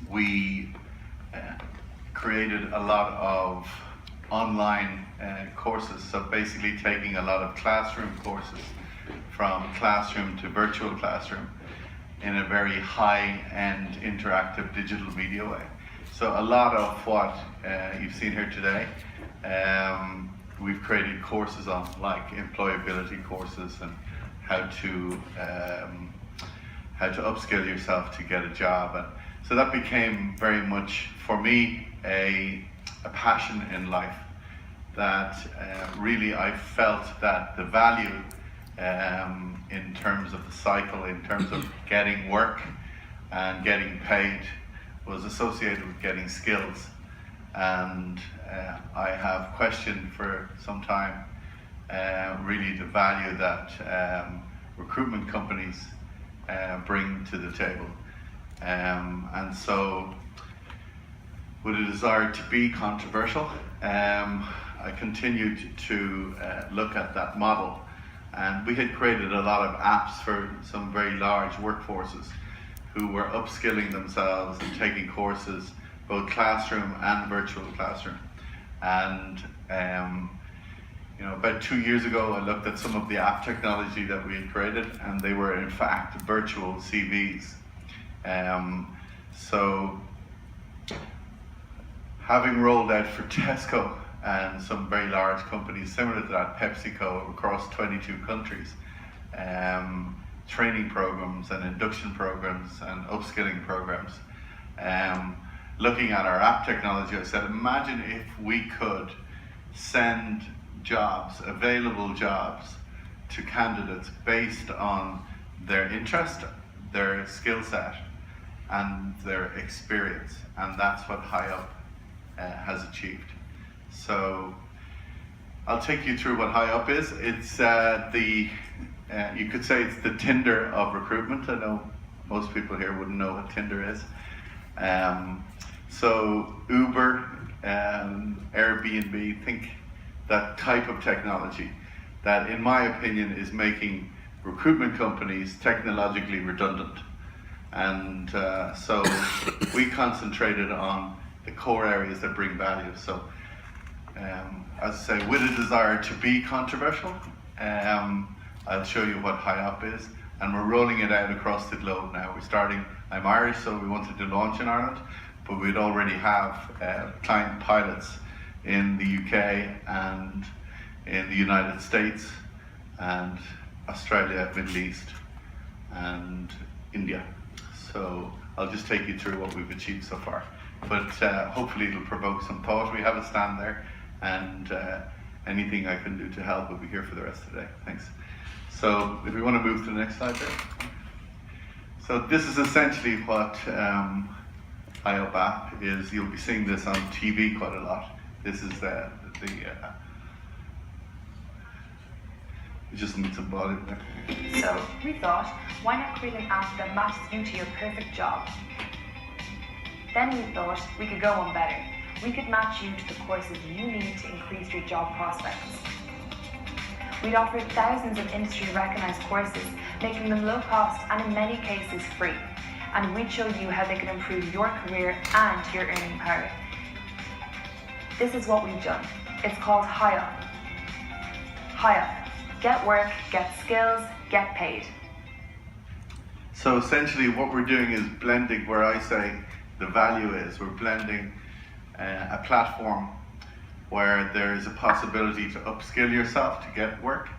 we created a lot of online courses, so basically taking a lot of classroom courses from classroom to virtual classroom in a very high-end interactive digital media way. So a lot of what you've seen here today, we've created courses on, like employability courses and how to upskill yourself to get a job. And so that became very much, for me, a passion in life, that really I felt that the value in terms of the cycle, in terms of getting work and getting paid, was associated with getting skills. And I have questioned for some time really the value that recruitment companies bring to the table. And so, with a desire to be controversial, I continued to look at that model. And we had created a lot of apps for some very large workforces who were upskilling themselves and taking courses, both classroom and virtual classroom. And about 2 years ago, I looked at some of the app technology that we had created, and they were in fact virtual CVs. So having rolled out for Tesco and some very large companies similar to that, PepsiCo, across 22 countries, training programs and induction programs and upskilling programs. Looking at our app technology, I said, imagine if we could send jobs, available jobs, to candidates based on their interest, their skill set, and their experience. And that's what HiUp has achieved. So I'll take you through what HiUp is. It's you could say it's the Tinder of recruitment. I know most people here wouldn't know what Tinder is. So Uber, Airbnb, think that type of technology that, in my opinion, is making recruitment companies technologically redundant. And so we concentrated on the core areas that bring value. So as I say, with a desire to be controversial, I'll show you what HiUp is, and we're rolling it out across the globe now. We're starting, I'm Irish, so we wanted to launch in Ireland, but we'd already have client pilots in the UK and in the United States and Australia, Middle East and India. So I'll just take you through what we've achieved so far. But hopefully it'll provoke some thought. We have a stand there, and anything I can do to help will be here for the rest of the day. Thanks. So if we want to move to the next slide there. So this is essentially what HiUp app is. You'll be seeing this on TV quite a lot. This is we just need some volume there. So we thought, why not create an app that matches you to your perfect job? Then we thought we could go one better. We could match you to the courses you need to increase your job prospects. We'd offer thousands of industry-recognized courses, making them low cost and in many cases free. And we'd show you how they can improve your career and your earning power. This is what we've done. It's called HiUp. HiUp. Get work, get skills, get paid. So essentially what we're doing is blending, where I say the value is, we're blending a platform where there is a possibility to upskill yourself to get work.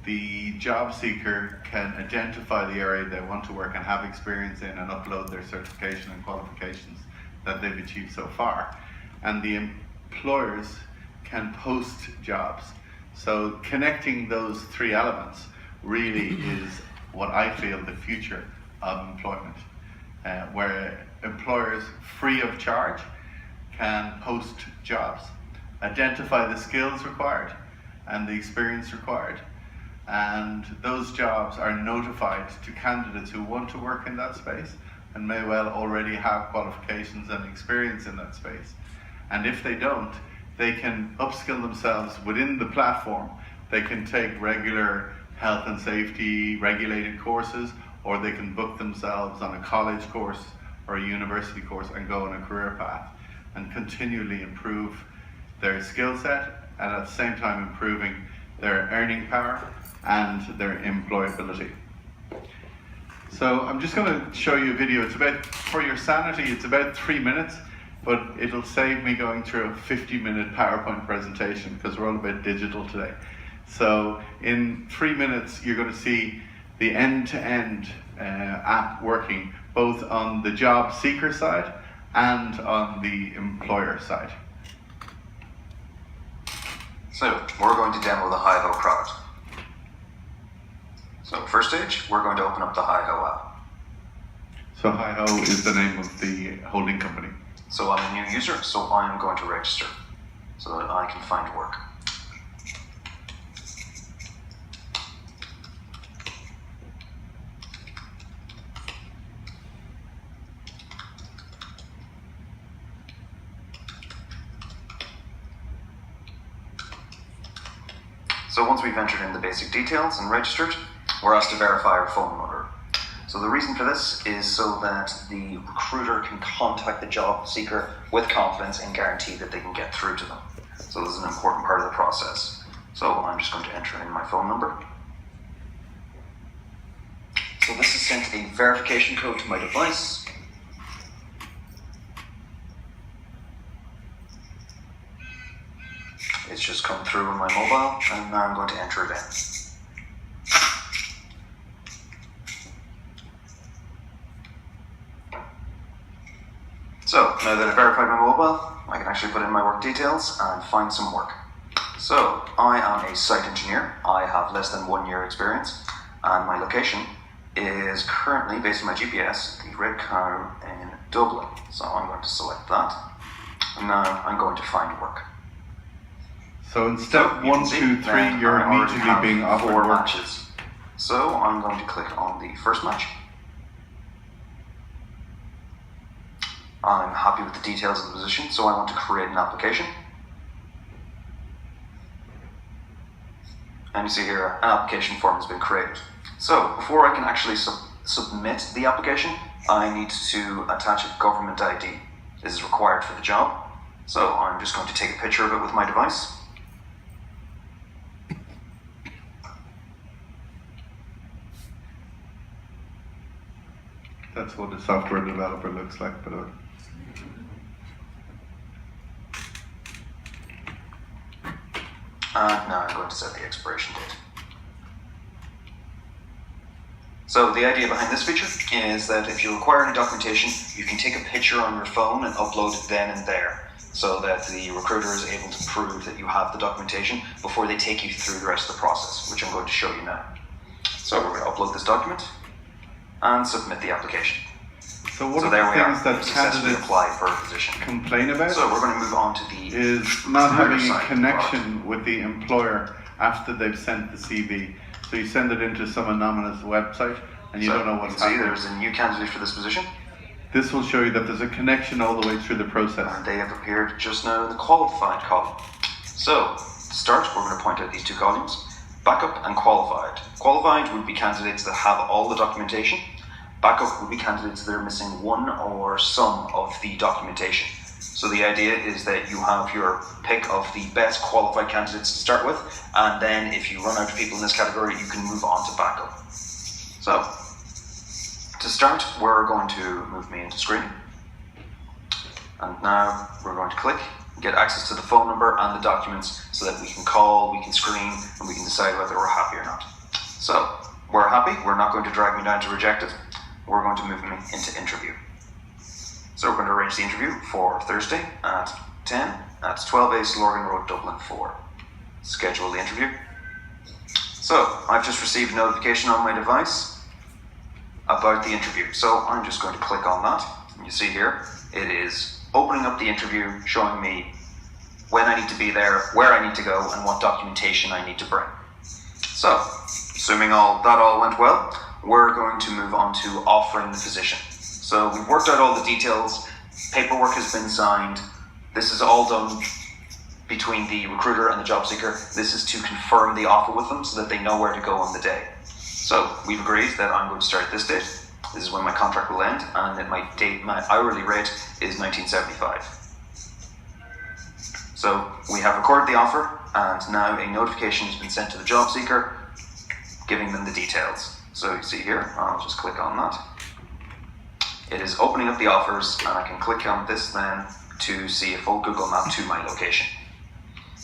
The job seeker can identify the area they want to work and have experience in, and upload their certification and qualifications that they've achieved so far. And the employers can post jobs. So connecting those three elements really is what I feel the future of employment, where employers free of charge can post jobs, identify the skills required and the experience required, and those jobs are notified to candidates who want to work in that space and may well already have qualifications and experience in that space. And if they don't, they can upskill themselves within the platform. They can take regular health and safety regulated courses, or they can book themselves on a college course or a university course and go on a career path and continually improve their skill set, and at the same time improving their earning power and their employability. So I'm just going to show you a video. It's about, for your sanity, it's about 3 minutes, but it'll save me going through a 50-minute PowerPoint presentation because we're all about digital today. So in 3 minutes, you're going to see the end-to-end app working both on the job seeker side and on the employer side. So we're going to demo the HiUp product. So first stage, we're going to open up the HiUp app. So HiUp is the name of the holding company. So I'm a new user, so I'm going to register so that I can find work. So once we've entered in the basic details and registered, we're asked to verify our phone number. So the reason for this is so that the recruiter can contact the job seeker with confidence and guarantee that they can get through to them. So this is an important part of the process. So I'm just going to enter in my phone number. So this has sent a verification code to my device. It's just come through on my mobile, and now I'm going to enter it in. So, now that I've verified my mobile, I can actually put in my work details and find some work. So, I am a site engineer. I have less than 1 year experience, and my location is currently, based on my GPS, the Red Cow in Dublin. So I'm going to select that, and now I'm going to find work. So in step 1, 2, 3, you're immediately being offered 4 work. matches. So I'm going to click on the first match. I'm happy with the details of the position, so I want to create an application. And you see here, an application form has been created. So before I can actually submit the application, I need to attach a government ID. This is required for the job. So I'm just going to take a picture of it with my device. That's what a software developer looks like, by the way. And now I'm going to set the expiration date. So the idea behind this feature is that if you require any documentation, you can take a picture on your phone and upload it then and there, so that the recruiter is able to prove that you have the documentation before they take you through the rest of the process, which I'm going to show you now. So we're going to upload this document and submit the application. So what there are we the are. things that Successfully candidates applied for a position. complain about So we're going to move on to the is not having recruiter a side of the connection with the employer after they've sent the CV. So you send it into some anonymous website and you don't know what's you can see happening. there's a new candidate for this position, This will show you that there's a connection all the way through the process. and they have appeared just now in the qualified column. So, to start, we're going to point out these 2 columns, backup and qualified. Qualified would be candidates that have all the documentation. Backup would be candidates that are missing one or some of the documentation. So the idea is that you have your pick of the best qualified candidates to start with, and then if you run out of people in this category, you can move on to backup. So, to start, we're going to move me into screen. And now we're going to click, get access to the phone number and the documents so that we can call, we can screen, and we can decide whether we're happy or not. So, we're happy, we're not going to drag me down to reject it. We're going to move me into interview. So we're going to arrange the interview for Thursday at 10 at 12A Slorgan Road, Dublin 4. Schedule the interview. So I've just received a notification on my device about the interview. So I'm just going to click on that. And you see here, it is opening up the interview, showing me when I need to be there, where I need to go, and what documentation I need to bring. So, assuming that all went well, we're going to move on to offering the position. So we've worked out all the details, paperwork has been signed, this is all done between the recruiter and the job seeker. This is to confirm the offer with them so that they know where to go on the day. So we've agreed that I'm going to start at this date. This is when my contract will end, and that my hourly rate is 1975. So we have recorded the offer, and now a notification has been sent to the job seeker, giving them the details. So you see here, I'll just click on that. It is opening up the offers, and I can click on this then to see a full Google map to my location.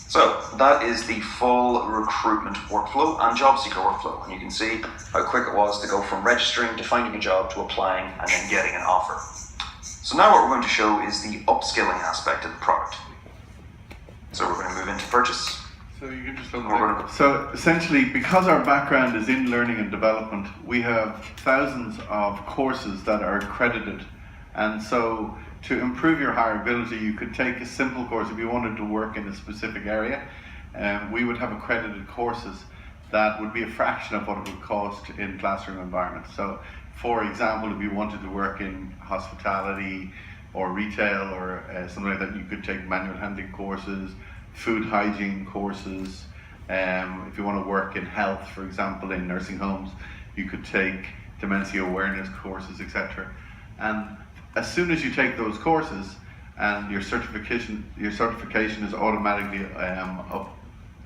So that is the full recruitment workflow and job seeker workflow. And you can see how quick it was to go from registering to finding a job to applying and then getting an offer. So now what we're going to show is the upskilling aspect of the product. So we're going to move into purchase. So you can just So essentially, because our background is in learning and development, we have thousands of courses that are accredited. And so to improve your hireability, you could take a simple course if you wanted to work in a specific area. We would have accredited courses that would be a fraction of what it would cost in classroom environments. So for example, if you wanted to work in hospitality or retail or something like that, you could take manual handling courses, food hygiene courses. If you want to work in health, for example, in nursing homes, you could take dementia awareness courses, etc. And as soon as you take those courses and your certification is automatically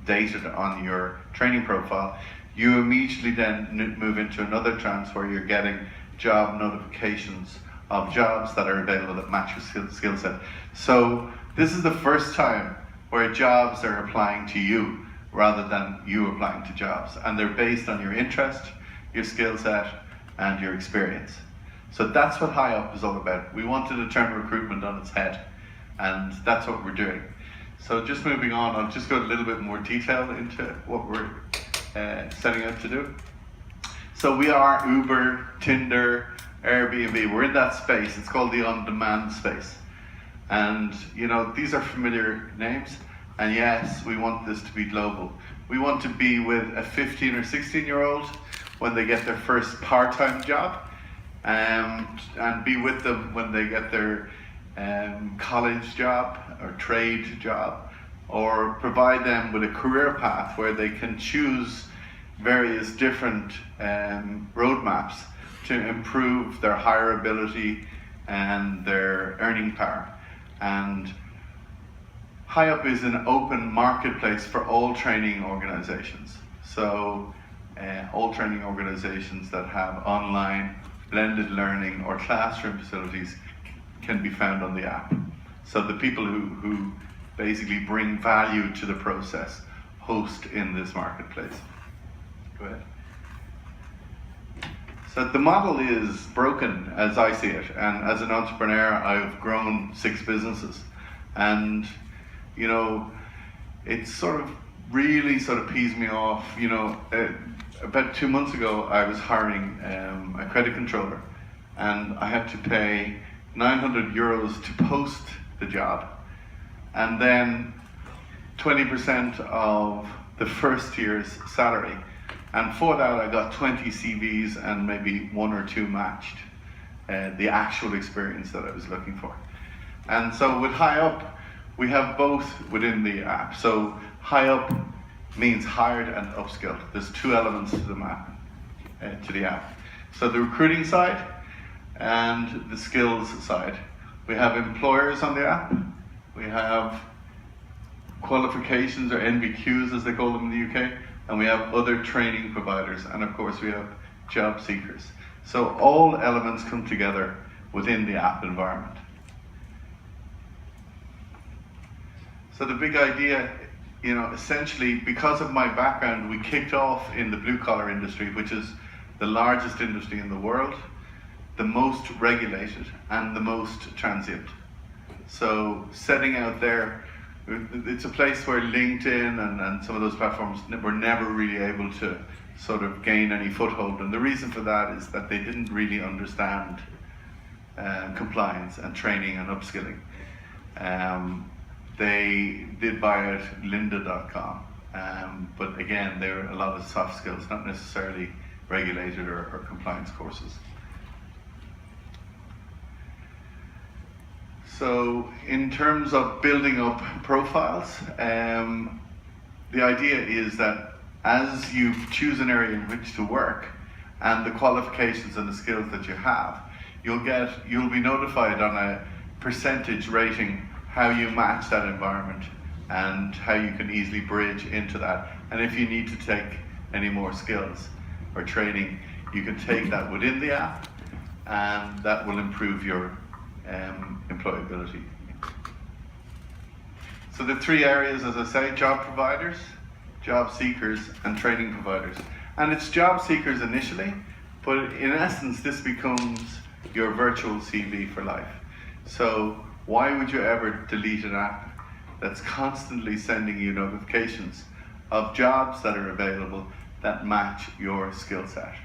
updated on your training profile, you immediately then move into another trance where you're getting job notifications of jobs that are available that match your skill set. So this is the first time where jobs are applying to you rather than you applying to jobs, and they're based on your interest, your skill set, and your experience. So that's what HiUp is all about. We wanted to turn recruitment on its head, and that's what we're doing. So just moving on, I'll just go a little bit more detail into what we're setting out to do. So we are Uber, Tinder, Airbnb. We're in that space. It's called the on-demand space. And you know, these are familiar names. And yes, we want this to be global. We want to be with a 15 or 16-year-old when they get their first part-time job, and be with them when they get their college job or trade job, or provide them with a career path where they can choose various different roadmaps to improve their hireability and their earning power. And HiUp is an open marketplace for all training organizations. So all training organizations that have online blended learning or classroom facilities can be found on the app. So the people who basically bring value to the process host in this marketplace. Go ahead. So the model is broken as I see it, and as an entrepreneur I've grown 6 businesses, and you know, it really pees me off. You know, about 2 months ago I was hiring a credit controller, and I had to pay 900 euros to post the job, and then 20% of the first year's salary. And for that I got 20 CVs and maybe 1 or 2 matched the actual experience that I was looking for. And so with HiUp, we have both within the app. So HiUp means hired and upskilled. There's 2 elements to the map, to the app. So the recruiting side and the skills side. We have employers on the app. We have qualifications, or NVQs as they call them in the UK. And we have other training providers, and of course we have job seekers. So all elements come together within the app environment. So the big idea, you know, essentially because of my background, we kicked off in the blue collar industry, which is the largest industry in the world, the most regulated and the most transient. So setting out there, it's a place where LinkedIn and some of those platforms were never really able to sort of gain any foothold. And the reason for that is that they didn't really understand compliance and training and upskilling. They did buy out lynda.com, but again, there are a lot of soft skills, not necessarily regulated or compliance courses. So in terms of building up profiles, the idea is that as you choose an area in which to work, and the qualifications and the skills that you have, you'll be notified on a percentage rating how you match that environment and how you can easily bridge into that. And if you need to take any more skills or training, you can take that within the app, and that will improve your employability. So the three areas, as I say, job providers, job seekers, and training providers. And it's job seekers initially, but in essence, this becomes your virtual CV for life. So why would you ever delete an app that's constantly sending you notifications of jobs that are available that match your skill set?